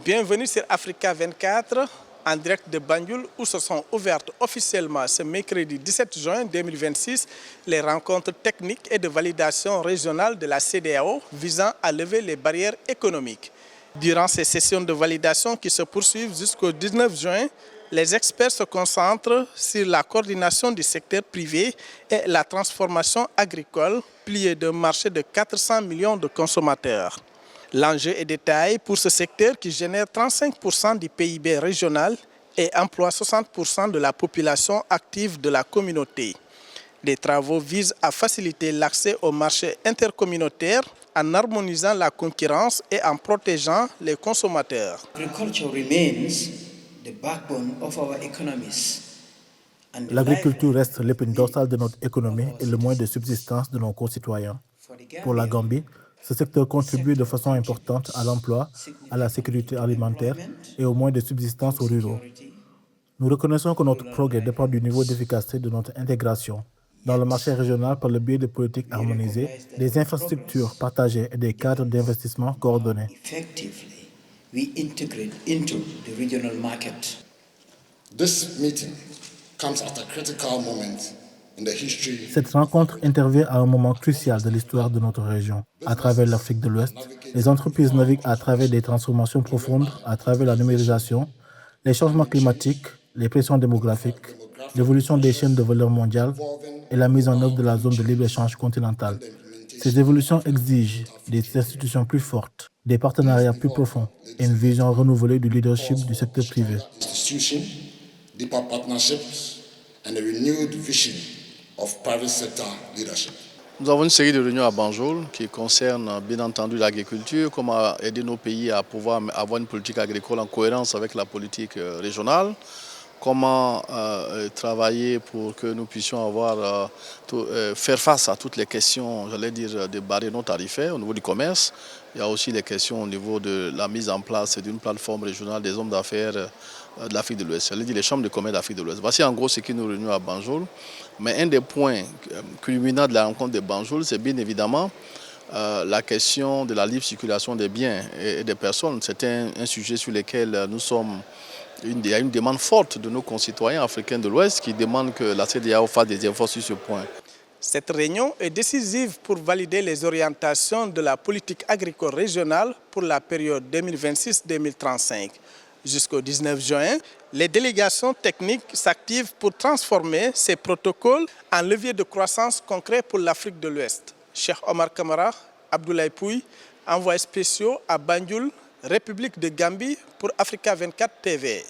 Bienvenue sur Africa 24, en direct de Banjul, où se sont ouvertes officiellement ce mercredi 17 juin 2026 les rencontres techniques et de validation régionale de la CEDEAO visant à lever les barrières économiques. Durant ces sessions de validation qui se poursuivent jusqu'au 19 juin, les experts se concentrent sur la coordination du secteur privé et la transformation agricole, pliée d'un marché de 400 millions de consommateurs. L'enjeu est de taille pour ce secteur qui génère 35% du PIB régional et emploie 60% de la population active de la communauté. Les travaux visent à faciliter l'accès au marché intercommunautaire en harmonisant la concurrence et en protégeant les consommateurs. L'agriculture reste l'épine dorsale de notre économie et le moyen de subsistance de nos concitoyens. Pour la Gambie, ce secteur contribue de façon importante à l'emploi, à la sécurité alimentaire et aux moyens de subsistance aux ruraux. Nous reconnaissons que notre progrès dépend du niveau d'efficacité de notre intégration dans le marché régional par le biais de politiques harmonisées, des infrastructures partagées et des cadres d'investissement coordonnés. Cette rencontre intervient à un moment crucial de l'histoire de notre région. À travers l'Afrique de l'Ouest, les entreprises naviguent à travers des transformations profondes, à travers la numérisation, les changements climatiques, les pressions démographiques, l'évolution des chaînes de valeur mondiale et la mise en œuvre de la zone de libre-échange continentale. Ces évolutions exigent des institutions plus fortes, des partenariats plus profonds et une vision renouvelée du leadership du secteur privé. Nous avons une série de réunions à Banjul qui concernent bien entendu l'agriculture, comment aider nos pays à pouvoir avoir une politique agricole en cohérence avec la politique régionale, comment travailler pour que nous puissions faire face à toutes les questions, j'allais dire, des barrières non tarifaires au niveau du commerce. Il y a aussi les questions au niveau de la mise en place d'une plateforme régionale des hommes d'affaires de l'Afrique de l'Ouest, j'allais dire les chambres de commerce d'Afrique de l'Ouest. Voici en gros ce qui nous réunit à Banjul. Mais un des points culminants de la rencontre de Banjul, c'est bien évidemment la question de la libre circulation des biens et des personnes. C'est un sujet sur lequel il y a une demande forte de nos concitoyens africains de l'Ouest qui demandent que la CEDEAO fasse des efforts sur ce point. Cette réunion est décisive pour valider les orientations de la politique agricole régionale pour la période 2026-2035. Jusqu'au 19 juin, les délégations techniques s'activent pour transformer ces protocoles en levier de croissance concret pour l'Afrique de l'Ouest. Cheikh Omar Kamara, Abdoulaye Pouy, envoyés spéciaux à Banjul, République de Gambie pour Africa 24 TV.